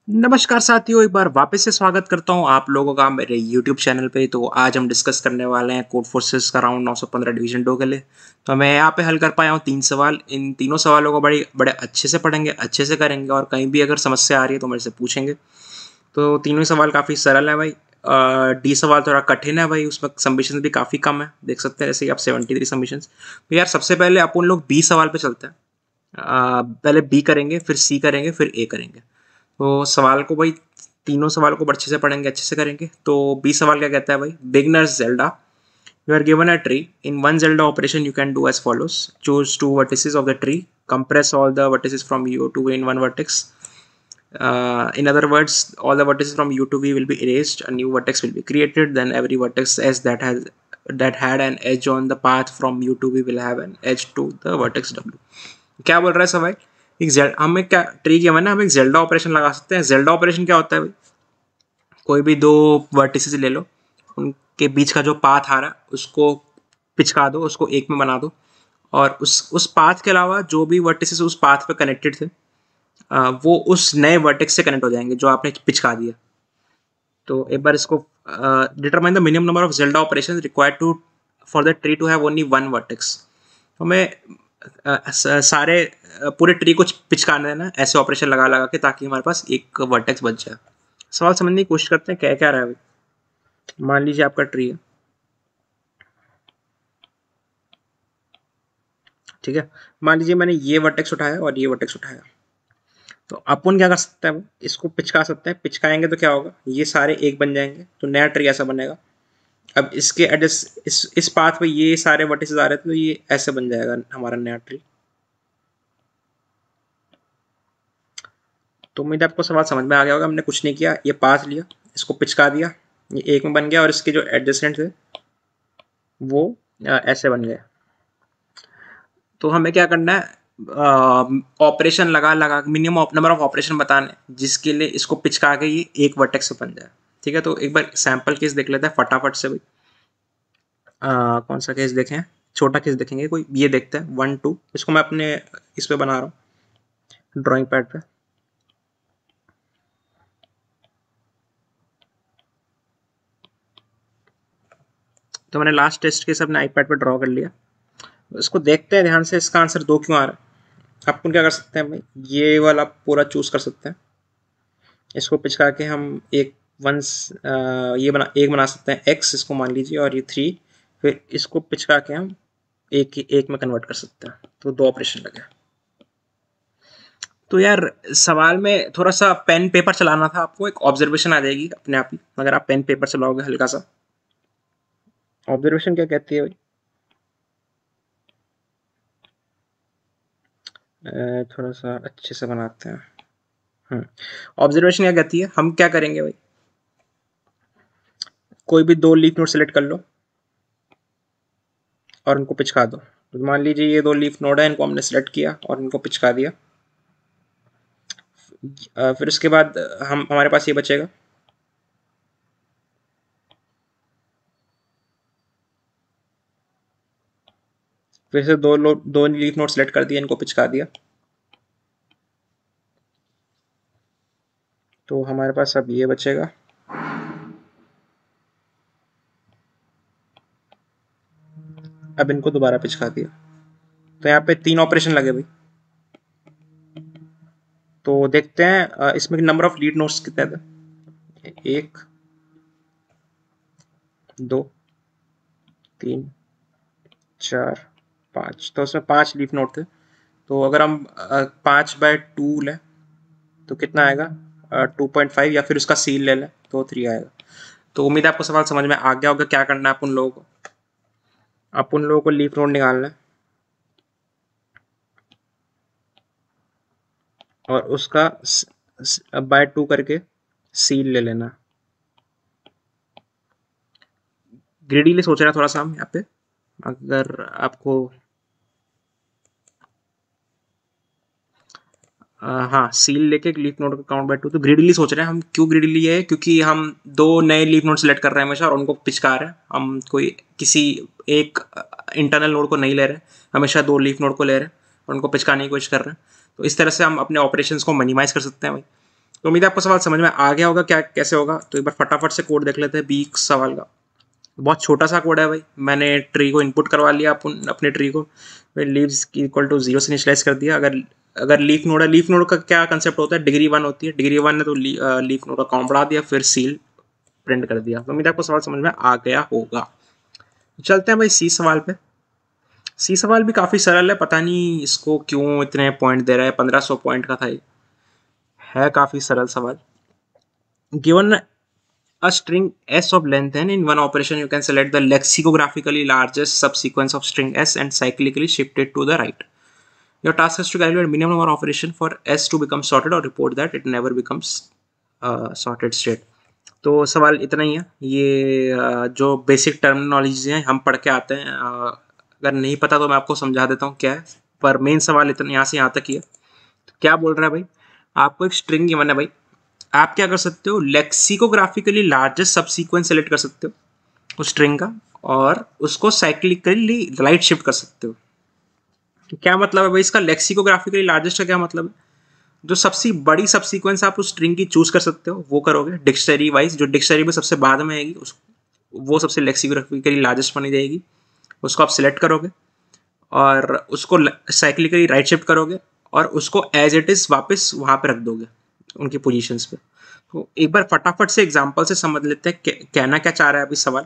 नमस्कार साथियों, एक बार वापस से स्वागत करता हूं आप लोगों का मेरे YouTube चैनल पे। तो आज हम डिस्कस करने वाले हैं कोड फोर्सेस का राउंड 915 डिवीजन 2 के लिए। तो मैं यहाँ पे हल कर पाया हूँ 3 सवाल। इन तीनों सवालों को बड़े बड़े अच्छे से पढ़ेंगे, अच्छे से करेंगे और कहीं भी अगर समस्या आ रही है तो मेरे से पूछेंगे। तो तीनों ही सवाल काफ़ी सरल है भाई। डी सवाल थोड़ा कठिन है भाई, उसमें सबमिशन भी काफ़ी कम है, देख सकते हैं जैसे कि आप 73 सबमिशन। तो यार सबसे पहले अपन लोग बी सवाल पे चलते हैं। पहले बी करेंगे, फिर सी करेंगे, फिर ए करेंगे। तो सवाल को भाई, तीनों सवाल को अच्छे से पढ़ेंगे, अच्छे से करेंगे। तो बी सवाल क्या कहता है भाई, beginners Zelda, you are given a tree, in one Zelda operation you can do as follows, choose 2 vertices of the tree, compress all the vertices from U to V in one vertex. In other words, all the vertices from U to V will be erased, a new vertex will be created, then every vertex S that had an edge on the path from U to V will have an edge to the vertex W. क्या बोल रहा है सब भाई, एक Z हमें क्या tree किया मैंने, हम एक जेल्डा ऑपरेशन लगा सकते हैं। जेल्डा ऑपरेशन क्या होता है भाई, कोई भी दो वर्टिसेस ले लो, उनके बीच का जो पाथ आ रहा है उसको पिचका दो, उसको एक में बना दो, और उस पाथ के अलावा जो भी वर्टिसेस उस पाथ पे कनेक्टेड थे वो उस नए वर्टेक्स से कनेक्ट हो जाएंगे जो आपने पिचका दिया। तो एक बार इसको determine the minimum number of Zelda operation required to for the tree to have only one vertex. तो हमें सारे पूरे ट्री को पिचकाने देना ऐसे ऑपरेशन लगा लगा के, ताकि हमारे पास एक वर्टेक्स बच जाए। सवाल समझने की कोशिश करते हैं क्या क्या रहा है भाई। मान लीजिए आपका ट्री है, ठीक है। मान लीजिए मैंने ये वर्टेक्स उठाया और ये वर्टेक्स उठाया। तो अपन क्या कर सकते हैं, इसको पिचका सकते हैं। पिचकाएंगे तो क्या होगा, ये सारे एक बन जाएंगे, तो नया ट्री ऐसा बनेगा। अब इसके एडजस्ट इस पाथ पे ये सारे वर्टिसेस आ रहे थे, तो ये ऐसे बन जाएगा हमारा नया ट्री। तो उम्मीद है आपको सवाल समझ में आ गया होगा। हमने कुछ नहीं किया, ये पाथ लिया, इसको पिचका दिया, ये एक में बन गया, और इसके जो एडजेसेंट थे वो ऐसे बन गए। तो हमें क्या करना है, ऑपरेशन लगा लगा मिनिमम नंबर ऑफ ऑपरेशन बताने, जिसके लिए इसको पिचका के ये एक वर्टेक्स से बन जाए। ठीक है, तो एक बार सैंपल केस देख लेते हैं फटाफट से भाई। कौन सा केस देखें, छोटा केस देखेंगे कोई, ये देखते हैं 1 2। इसको मैं अपने इस पे बना रहा हूँ ड्राइंग पैड पे। तो मैंने लास्ट टेस्ट केस अपने आईपैड पे ड्रॉ कर लिया। इसको देखते हैं ध्यान से, इसका आंसर 2 क्यों आ रहा है। अपन क्या कर सकते हैं भाई, ये वाला पूरा चूज कर सकते हैं। इसको पिचका के हम एक ये एक बना सकते हैं x, इसको मान लीजिए, और ये 3। फिर इसको पिचका के हम एक में कन्वर्ट कर सकते हैं। तो 2 ऑपरेशन लगे। तो यार सवाल में थोड़ा सा पेन पेपर चलाना था आपको, एक ऑब्जर्वेशन आ जाएगी अपने आप ही अगर आप पेन पेपर चलाओगे हल्का सा। ऑब्जर्वेशन क्या कहती है भाई, थोड़ा सा अच्छे से बनाते हैं। ऑब्जर्वेशन क्या कहती है, हम क्या करेंगे भाई, कोई भी 2 लीफ नोड सेलेक्ट कर लो और उनको पिचका दो। तो मान लीजिए ये 2 लीफ नोड है, इनको हमने सेलेक्ट किया और इनको पिचका दिया। फिर उसके बाद हमारे पास ये बचेगा, फिर से दो लीफ नोड सेलेक्ट कर दिया, इनको पिचका दिया। तो हमारे पास अब ये बचेगा। अब इनको दोबारा पिचका दिया। तो यहाँ पे 3 ऑपरेशन लगे भाई। तो देखते हैं इसमें नंबर ऑफ लीड नोड्स कितने थे, 1 2 3 4 5। तो उसमें 5 लीफ नोड थे। तो अगर हम 5/2 लें तो कितना आएगा, 2.5, या फिर उसका सील ले लें तो 3 आएगा। तो उम्मीद है आपको सवाल समझ में आ गया होगा। क्या करना है अपन लोगों को, अपन लोगों को लीफ नोड निकालना है और उसका बाय 2 करके सील ले लेना। ग्रेडीली सोच रहे हैं थोड़ा सा हम यहाँ पे, अगर आपको हाँ सील लेके लीफ नोड का काउंट बाय 2। तो ग्रेडीली सोच रहे हैं हम। क्यों ग्रेडीली है, क्योंकि हम 2 नए लीफ नोड सेलेक्ट कर रहे हैं हमेशा और उनको पिचका रहे हैं। हम कोई किसी एक इंटरनल नोड को नहीं ले रहे, हमेशा 2 लीफ नोड को ले रहे हैं और उनको पिचकाने की कोशिश कर रहे हैं। तो इस तरह से हम अपने ऑपरेशंस को मिनिमाइज कर सकते हैं भाई। तो उम्मीद है आपको सवाल समझ में आ गया होगा क्या कैसे होगा। तो एक बार फटाफट से कोड देख लेते हैं बी सवाल का। बहुत छोटा सा कोड है भाई। मैंने ट्री को इनपुट करवा लिया अपने ट्री को, फिर लीव्स इक्वल टू 0 से इनिशियलाइज कर दिया। अगर अगर लीफ नोड है, लीफ नोड का क्या कंसेप्ट होता है, डिग्री 1 होती है, डिग्री 1 है तो लीफ नोड का काउंट बढ़ा दिया, फिर सील प्रिंट कर दिया। तो उम्मीद है आपको सवाल समझ में आ गया होगा। चलते हैं भाई सी सवाल पे। सी सवाल भी काफ़ी सरल है, पता नहीं इसको क्यों इतने पॉइंट दे रहा है, 1500 पॉइंट का था ये। है काफ़ी सरल सवाल। Given a string s of length n, in one operation you can select the lexicographically largest subsequence of string s and cyclically shift it to the right. Your task is to calculate minimum number of operation for s to become sorted or report that it never becomes sorted state. तो सवाल इतना ही है। ये जो basic terminologies हैं हम पढ़ के आते हैं, अगर नहीं पता तो मैं आपको समझा देता हूँ क्या है, पर मेन सवाल इतना यहाँ से यहाँ तक ही है। तो क्या बोल रहा है भाई, आपको एक स्ट्रिंग गिवन है भाई, आप क्या कर सकते हो, लेक्सिकोग्राफिकली लार्जेस्ट सबसीक्वेंस सेलेक्ट कर सकते हो उस स्ट्रिंग का, और उसको साइक्लिकली राइट शिफ्ट कर सकते हो। क्या मतलब है भाई इसका, लेक्सिकोग्राफिकली लार्जेस्ट का क्या मतलब है, जो सबसे बड़ी सबसीक्वेंस आप उस स्ट्रिंग की चूज कर सकते हो वो करोगे डिक्शनरी वाइज, जो डिक्शनरी में सबसे बाद में आएगी वो सबसे लेक्सिकोग्राफिकली लार्जेस्ट बनी जाएगी, उसको आप सिलेक्ट करोगे और उसको साइक्लिकली राइट शिफ्ट करोगे और उसको एज इट इज वापस वहां पे रख दोगे उनकी पोजीशंस पे। तो एक बार फटाफट से एग्जांपल से समझ लेते हैं कहना क्या चाह रहा है अभी सवाल।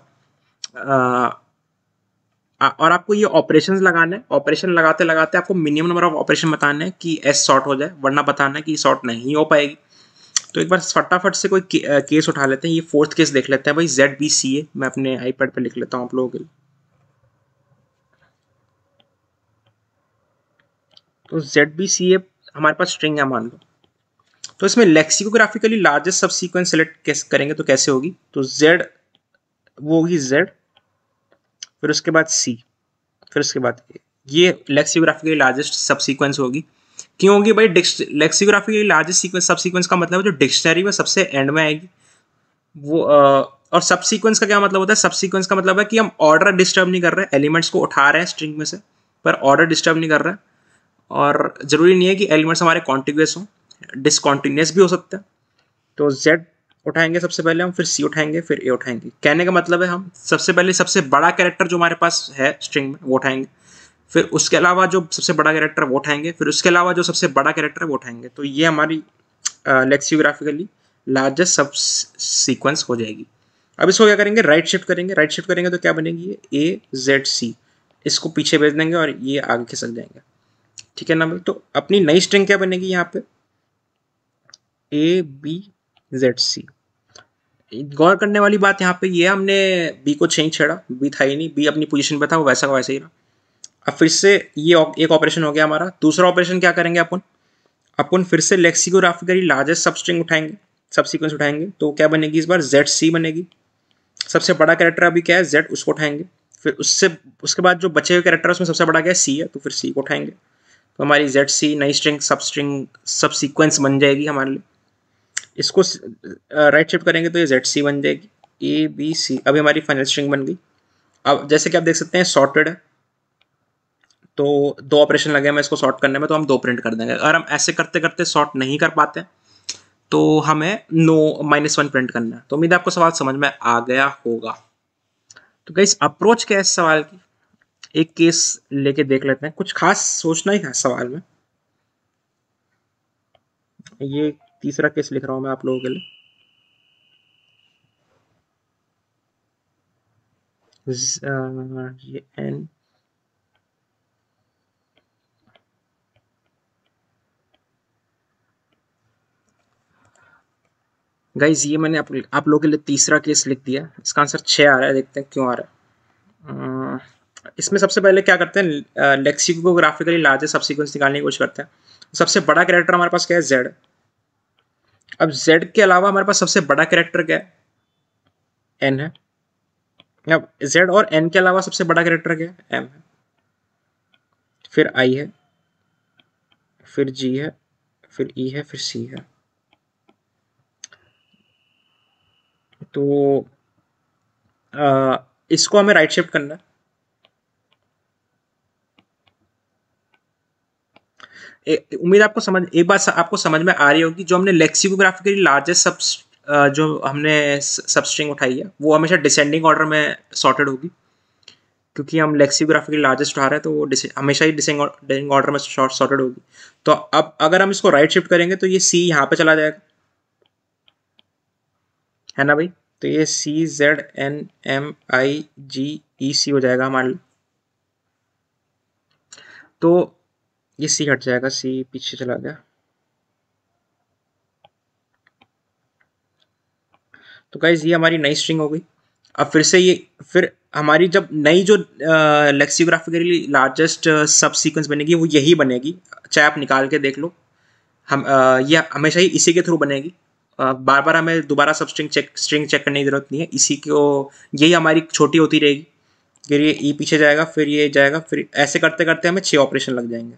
और आपको ये ऑपरेशंस लगाने हैं, ऑपरेशन लगाते लगाते आपको मिनिमम नंबर ऑफ ऑपरेशन बताने हैं कि एस सॉर्ट हो जाए, वरना बताना है कि सॉर्ट नहीं हो पाएगी। तो एक बार फटाफट से कोई केस उठा लेते हैं। ये फोर्थ केस देख लेते हैं भाई, ZBCA। मैं अपने आईपैड पे लिख लेता हूँ आप लोगों के लिए। तो ZBCA हमारे पास स्ट्रिंग है मान लो, तो इसमें लेक्सिकोग्राफिकली लार्जेस्ट सब सीक्वेंस सेलेक्ट कैसे करेंगे, तो कैसे होगी, तो Z वो होगी Z, फिर उसके बाद C, फिर उसके बाद A। ये लेक्सिकोग्राफिकली लार्जेस्ट सब सीक्वेंस होगी। क्यों होगी भाई, लेक्सिकोग्राफिकली लार्जेस्ट सीक्वेंस सब सीक्वेंस का मतलब है जो डिक्शनरी में सबसे एंड में आएगी वो। और सब सीक्वेंस का क्या मतलब होता है, सब सीक्वेंस का मतलब है कि हम ऑर्डर डिस्टर्ब नहीं कर रहे हैं, एलिमेंट्स को उठा रहे हैं स्ट्रिंग में से, पर ऑर्डर डिस्टर्ब नहीं कर रहे हैं। और जरूरी नहीं है कि एलिमेंट्स हमारे कॉन्टिग्यूस हों, डिसकॉन्टिन्यूस भी हो सकता है। तो Z उठाएंगे सबसे पहले हम, फिर C उठाएंगे, फिर A उठाएंगे। कहने का मतलब है हम सबसे पहले सबसे बड़ा कैरेक्टर जो हमारे पास है स्ट्रिंग में वो उठाएंगे, फिर उसके अलावा जो सबसे बड़ा कैरेक्टर वो उठाएंगे, फिर उसके अलावा जो सबसे बड़ा कैरेक्टर है वो उठाएंगे। तो ये हमारी लेक्सियोग्राफिकली लार्जेस्ट सब सीक्वेंस हो जाएगी। अब इसको क्या करेंगे, राइट शिफ्ट करेंगे। राइट शिफ्ट करेंगे तो क्या बनेगी, ये AZC, इसको पीछे भेज देंगे और ये आगे खिसक जाएंगे। ठीक है ना भाई। तो अपनी नई स्ट्रिंग क्या बनेगी यहाँ पे, ABZC। गौर करने वाली बात यहाँ पे ये, हमने बी को नहीं छेड़ा, बी था ही नहीं, बी अपनी पोजीशन पे था, वो वैसा का वैसा ही रहा। अब फिर से ये एक ऑपरेशन हो गया हमारा। दूसरा ऑपरेशन क्या करेंगे अपन फिर से लेक्सिकोग्राफिकली लार्जेस्ट सब स्ट्रिंग उठाएंगे, सब सीक्वेंस उठाएंगे। तो क्या बनेगी इस बार, ZC बनेगी। सबसे बड़ा कैरेक्टर अभी क्या है, Z, उसको उठाएंगे। फिर उसके बाद जो बचे हुए कैरेक्टर उसमें सबसे बड़ा क्या है, C है, तो फिर C को उठाएंगे। तो हमारी ZC नई स्ट्रिंग सब सीक्वेंस बन जाएगी हमारे लिए। इसको राइट शिफ्ट करेंगे तो ये ZC बन जाएगी, ABC। अभी हमारी फाइनल स्ट्रिंग बन गई। अब जैसे कि आप देख सकते हैं सॉर्टेड है, तो दो ऑपरेशन लगे हमें इसको सॉर्ट करने में, तो हम 2 प्रिंट कर देंगे। अगर हम ऐसे करते करते सॉर्ट नहीं कर पाते तो हमें नो -1 प्रिंट करना है। तो उम्मीद है आपको सवाल समझ में आ गया होगा। तो गाइस अप्रोच क्या है इस सवाल की, एक केस लेके देख लेते हैं। कुछ खास सोचना ही है सवाल में। ये तीसरा केस लिख रहा हूं मैं आप लोगों के लिए। ये n गाइज, ये मैंने आप लोगों के लिए तीसरा केस लिख दिया। इसका आंसर 6 आ रहा है, देखते हैं क्यों आ रहा है। इसमें सबसे पहले क्या करते हैं, लेक्सिकोग्राफिकली लार्जेस्ट सबसीक्वेंस निकालने की कोशिश करते हैं। सबसे बड़ा कैरेक्टर हमारे पास क्या है, Z। अब Z के अलावा हमारे पास सबसे बड़ा कैरेक्टर क्या है, N है। अब Z और N के अलावा सबसे बड़ा कैरेक्टर क्या है, M है। फिर I है, फिर G है, फिर E है, फिर C है। तो इसको हमें राइट शिफ्ट करना है। उम्मीद आपको समझ, एक बात आपको समझ में आ रही होगी, जो हमने लेक्सिकोग्राफिकली लार्जेस्ट सब जो हमने सब स्ट्रिंग उठाई है वो हमेशा डिसेंडिंग ऑर्डर में सॉर्टेड होगी, क्योंकि हम लेक्सिकोग्राफिकली लार्जेस्ट उठा रहे हैं तो वो हमेशा ही डिसेंडिंग ऑर्डर में सॉर्टेड होगी। तो अब अगर हम इसको राइट शिफ्ट करेंगे तो ये सी यहाँ पे चला जाएगा, है ना भाई। तो ये CZNMIGEC हो जाएगा हमारे लिए। तो ये सी हट जाएगा, सी पीछे चला गया। तो गाइज ये हमारी नई स्ट्रिंग हो गई। अब फिर हमारी जब नई जो लेक्सियोग्राफिकली लार्जेस्ट सब सीक्वेंस बनेगी वो यही बनेगी, चाहे आप निकाल के देख लो। हम ये हमेशा ही इसी के थ्रू बनेगी। बार बार हमें दोबारा सब स्ट्रिंग चेक करने की जरूरत नहीं है, इसी को यही हमारी छोटी होती रहेगी। फिर ये ई पीछे जाएगा, फिर ये जाएगा, फिर ऐसे करते करते हमें 6 ऑपरेशन लग जाएंगे।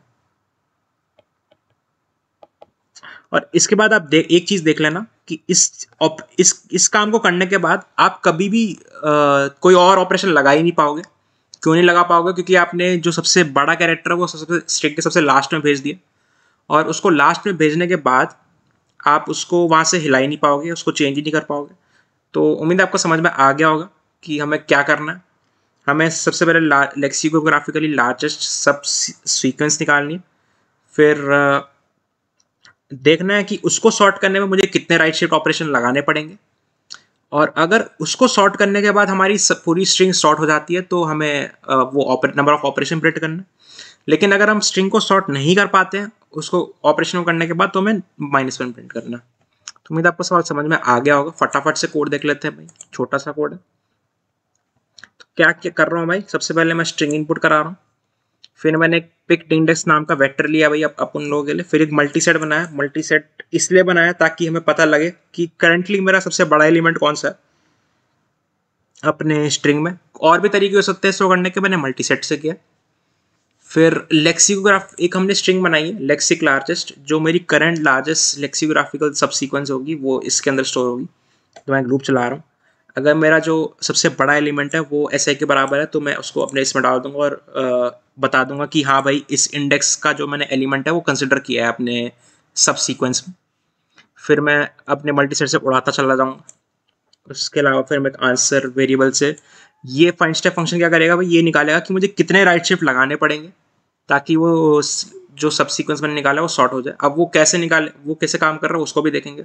और इसके बाद आप एक चीज देख लेना कि इस काम को करने के बाद आप कभी भी कोई और ऑपरेशन लगा ही नहीं पाओगे। क्यों नहीं लगा पाओगे? क्योंकि आपने जो सबसे बड़ा कैरेक्टर है वो सबसे स्ट्रिंग के सबसे लास्ट में भेज दिया, और उसको लास्ट में भेजने के बाद आप उसको वहां से हिला ही नहीं पाओगे, उसको चेंज ही नहीं कर पाओगे। तो उम्मीद आपको समझ में आ गया होगा कि हमें क्या करना है। हमें सबसे पहले लेक्सिकोग्राफिकली लार्जेस्ट सब सीक्वेंस निकालनी है, फिर देखना है कि उसको सॉर्ट करने में मुझे कितने राइट शिफ्ट ऑपरेशन लगाने पड़ेंगे, और अगर उसको सॉर्ट करने के बाद हमारी पूरी स्ट्रिंग सॉर्ट हो जाती है तो हमें वो नंबर ऑफ ऑपरेशन प्रिंट करना है। लेकिन अगर हम स्ट्रिंग को सॉर्ट नहीं कर पाते हैं उसको ऑपरेशन करने के बाद, तो हमें -1 प्रिंट करना है। तो उम्मीद आपको सवाल समझ में आ गया होगा। फटाफट से कोड देख लेते हैं भाई, छोटा सा कोड है। तो क्या क्या कर रहा हूँ भाई, सबसे पहले मैं स्ट्रिंग इनपुट करा रहा हूँ, फिर मैंने एक पिक्ड इंडेक्स नाम का वेक्टर लिया भाई अपन लोगों के लिए, फिर एक मल्टीसेट बनाया। मल्टीसेट इसलिए बनाया ताकि हमें पता लगे कि करंटली मेरा सबसे बड़ा एलिमेंट कौन सा है अपने स्ट्रिंग में। और भी तरीके हो सकते हैं इसको करने के, मैंने मल्टीसेट से किया। फिर लेक्सिकोग्राफ एक हमने स्ट्रिंग बनाई है लेक्सिक लार्जेस्ट, जो मेरी करंट लार्जेस्ट लेक्सिकोग्राफिकल सब सीक्वेंस होगी वो इसके अंदर स्टोर होगी। तो मैं लूप चला रहा हूँ, अगर मेरा जो सबसे बड़ा एलिमेंट है वो SI के बराबर है तो मैं उसको अपने इसमें डाल दूंगा और बता दूंगा कि हाँ भाई इस इंडेक्स का जो मैंने एलिमेंट है वो कंसिडर किया है अपने सब सीक्वेंस में। फिर मैं अपने मल्टीसेट से उड़ाता चला जाऊँगा। उसके अलावा फिर मैं आंसर वेरिएबल से ये फाइंड स्टेप फंक्शन क्या करेगा भाई, ये निकालेगा कि मुझे कितने राइट शिफ्ट लगाने पड़ेंगे ताकि वो जो सब सीक्वेंस मैंने निकाला वो सॉर्ट हो जाए। अब वो कैसे निकाले, वो कैसे काम कर रहा है उसको भी देखेंगे।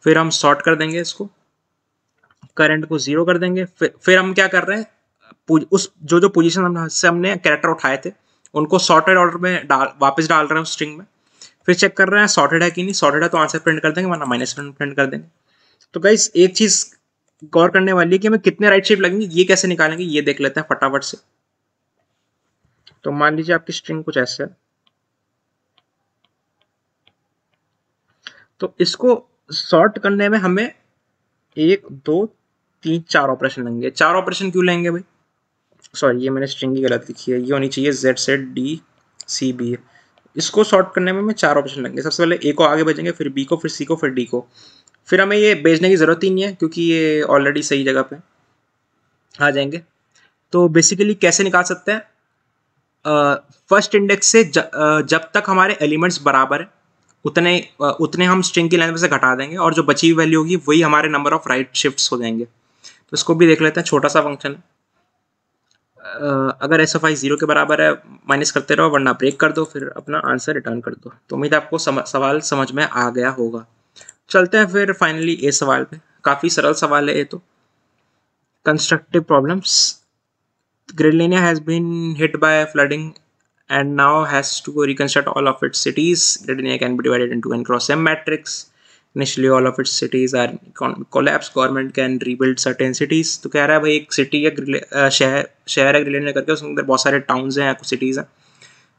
फिर हम सॉर्ट कर देंगे इसको, करंट को 0 कर देंगे। फिर हम क्या कर रहे हैं, उस जो पोजीशन से हमने कैरेक्टर उठाए थे उनको सॉर्टेड ऑर्डर में वापस डाल रहे हैं उस स्ट्रिंग में। फिर चेक कर रहे हैं सॉर्टेड है कि नहीं, सॉर्टेड है तो आंसर प्रिंट कर देंगे, वरना -1 प्रिंट कर देंगे। तो गाइस एक चीज गौर करने वाली है कि हमें कितने राइट शिफ्ट लगेंगे, ये कैसे निकालेंगे ये देख लेते हैं फटाफट से। तो मान लीजिए आपकी स्ट्रिंग कुछ ऐसे है, तो इसको सॉर्ट करने में हमें 1 2 3 4 ऑपरेशन लेंगे। 4 ऑपरेशन क्यों लेंगे भाई, सॉरी ये मैंने स्ट्रिंग की गलत लिखी है, ये होनी चाहिए ZCD इसको सॉर्ट करने में हमें 4 ऑप्शन लेंगे। सबसे पहले A को आगे भेजेंगे, फिर B को, फिर C को, फिर D को। फिर हमें ये भेजने की ज़रूरत ही नहीं है क्योंकि ये ऑलरेडी सही जगह पे आ जाएंगे। तो बेसिकली कैसे निकाल सकते हैं, फर्स्ट इंडेक्स से जब तक हमारे एलिमेंट्स बराबर है उतने हम स्ट्रिंग की लेंथ से घटा देंगे, और जो बची हुई वैल्यू होगी वही हमारे नंबर ऑफ राइट शिफ्ट्स हो जाएंगे। तो इसको भी देख लेते हैं, छोटा सा फंक्शन है। अगर SFI 0 के बराबर है माइनस करते रहो, वरना ब्रेक कर दो, फिर अपना आंसर रिटर्न कर दो। तो उम्मीद आपको सवाल समझ में आ गया होगा। चलते हैं फिर फाइनली ए सवाल पे। काफ़ी सरल सवाल है ये तो। Constructive problems, Gridlinia has been hit by flooding and now has to reconstruct all of its cities. Gridlinia can be divided into n cross m matrix. Initially all of its cities are collapsed. Government can rebuild certain cities. तो कह रहा है भाई एक city है, शहर है ग्रिडलिनिया करके, उसके अंदर बहुत सारे टाउन्स हैं, कुछ सिटीज़ हैं।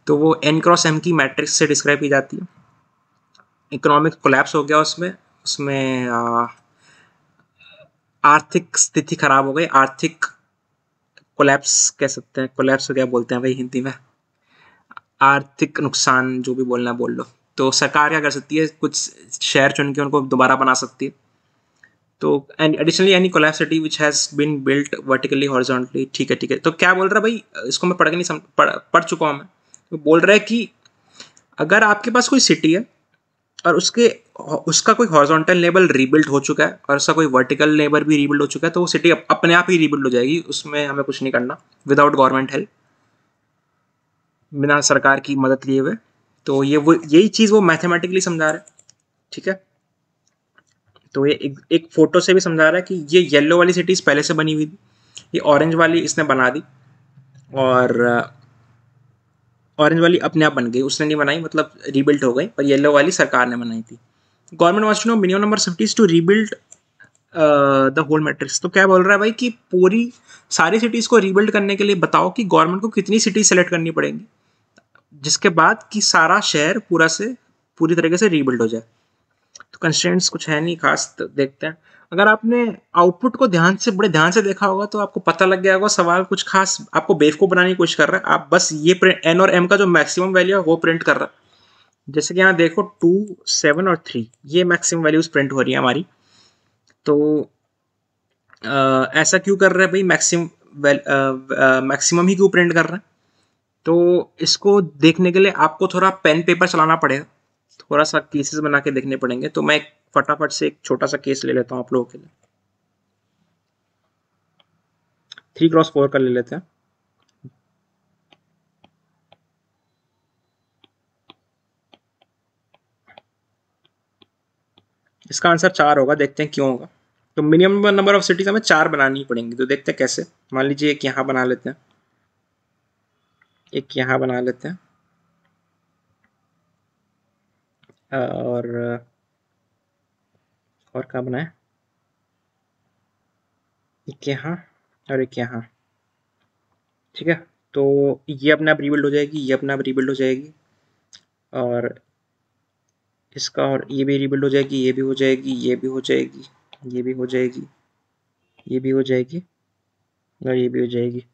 तो वो n क्रॉस m की मैट्रिक्स से डिस्क्राइब की जाती है। इकोनॉमिक कोलैप्स हो गया उसमें आर्थिक स्थिति खराब हो गई। आर्थिक कोलैप्स कह सकते हैं, कोलैप्स को क्या बोलते हैं भाई हिंदी में, आर्थिक नुकसान, जो भी बोलना है बोल लो। तो सरकार क्या कर सकती है, कुछ शहर चुन के उनको दोबारा बना सकती है। तो additionally any collapse city which has been built vertically horizontally. ठीक है। तो क्या बोल रहा है भाई, इसको मैं पढ़ के नहीं पढ़ चुका हूँ मैं। तो बोल रहा है कि अगर आपके पास कोई सिटी है और उसका कोई हॉरिजॉन्टल नेबर रीबिल्ड हो चुका है और उसका कोई वर्टिकल नेबर भी रीबिल्ड हो चुका है, तो वो सिटी अपने आप ही रीबिल्ड हो जाएगी, उसमें हमें कुछ नहीं करना, विदाउट गवर्नमेंट हेल्प, बिना सरकार की मदद लिए हुए। तो यही चीज़ वो मैथमेटिकली समझा रहा है, ठीक है। तो ये एक फोटो से भी समझा रहा है कि ये येलो वाली सिटीज़ पहले से बनी हुई थी, ये ऑरेंज वाली इसने बना दी, और ऑरेंज वाली अपने आप बन गई, उसने नहीं बनाई, मतलब रीबिल्ड हो गई, पर येलो वाली सरकार ने बनाई थी। Government wants to know minimum number of cities to rebuild the whole matrix. तो क्या बोल रहा है भाई कि पूरी सारी सिटीज को रीबिल्ड करने के लिए बताओ कि गवर्नमेंट को कितनी सिटीज सेलेक्ट करनी पड़ेंगी, जिसके बाद कि सारा शहर पूरी तरीके से रीबिल्ड हो जाए। तो कंस्ट्रेंट्स कुछ है नहीं खास, तो देखते हैं। अगर आपने आउटपुट को बड़े ध्यान से देखा होगा तो आपको पता लग गया होगा सवाल कुछ खास आपको बेवकूफ बनाने की कोशिश कर रहा है। आप बस ये एन और एम का जो मैक्सिमम वैल्यू है वो प्रिंट कर रहा है। जैसे कि यहाँ देखो 2, 7 और 3 ये मैक्सिमम वैल्यूज प्रिंट हो रही है हमारी। तो ऐसा क्यों कर रहा है भाई, मैक्सिमम ही क्यों प्रिंट कर रहा है? तो इसको देखने के लिए आपको थोड़ा पेन पेपर चलाना पड़ेगा, थोड़ा सा केसेस बना के देखने पड़ेंगे। तो मैं फटाफट से एक छोटा सा केस ले लेता हूँ आप लोगों के लिए। 3x4 का ले लेते हैं। इसका आंसर 4 होगा, देखते हैं क्यों होगा। तो मिनिमम नंबर ऑफ सिटीज हमें 4 बनानी पड़ेंगी, तो देखते हैं कैसे। मान लीजिए एक यहाँ बना लेते हैं, एक यहाँ बना लेते हैं, और क्या बनाए, एक यहाँ और एक यहाँ, ठीक है। तो ये अपने आप रीबिल्ड हो जाएगी, ये अपने आप रीबिल्ड हो जाएगी, और इसका और ये भी रीबिल्ड हो जाएगी, ये भी हो जाएगी, ये भी हो जाएगी, ये भी हो जाएगी, ये भी हो जाएगी, और ये भी हो जाएगी।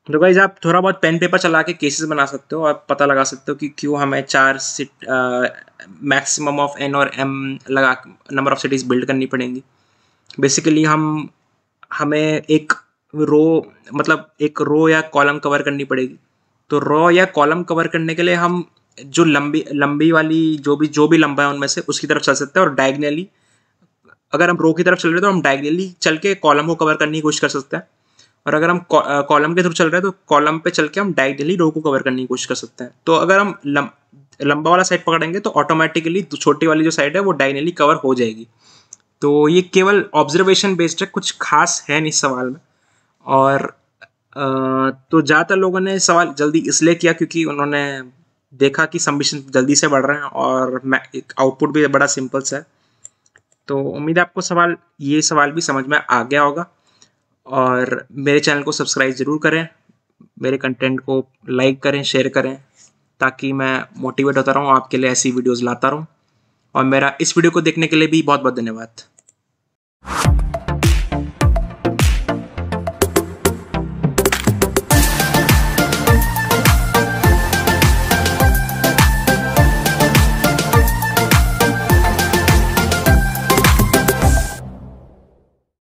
तो गाइस आप थोड़ा बहुत पेन पेपर चला के केसेस बना सकते हो, आप पता लगा सकते हो कि क्यों हमें 4 मैक्सिमम ऑफ एन और एम लगा नंबर ऑफ सिटीज़ बिल्ड करनी पड़ेंगी। बेसिकली हमें एक रो या कॉलम कवर करनी पड़ेगी। तो रो या कॉलम कवर करने के लिए हम जो लंबी वाली जो भी लंबा है उनमें से उसकी तरफ चल सकते हैं, और डायगनली अगर हम रो की तरफ चल रहे हैं तो हम डायगनली चल के कॉलम को कवर करने की कोशिश कर सकते हैं, और अगर हम कॉलम के थ्रू चल रहे हैं तो कॉलम पे चल के हम डायगनली रो को कवर करने की कोशिश कर सकते हैं। तो अगर हम लंबा वाला साइड पकड़ेंगे तो ऑटोमेटिकली छोटी वाली जो साइड है वो डायगनली कवर हो जाएगी। तो ये केवल ऑब्जर्वेशन बेस्ड है, कुछ खास है नहीं इस सवाल में। और तो ज़्यादातर लोगों ने सवाल जल्दी इसलिए किया क्योंकि उन्होंने देखा कि सबमिशन जल्दी से बढ़ रहे हैं और आउटपुट भी बड़ा सिंपल सा है। तो उम्मीद है आपको ये सवाल भी समझ में आ गया होगा, और मेरे चैनल को सब्सक्राइब ज़रूर करें, मेरे कंटेंट को लाइक करें, शेयर करें, ताकि मैं मोटिवेट होता रहूँ, आपके लिए ऐसी वीडियोज़ लाता रहूँ। और मेरा इस वीडियो को देखने के लिए भी बहुत बहुत धन्यवाद।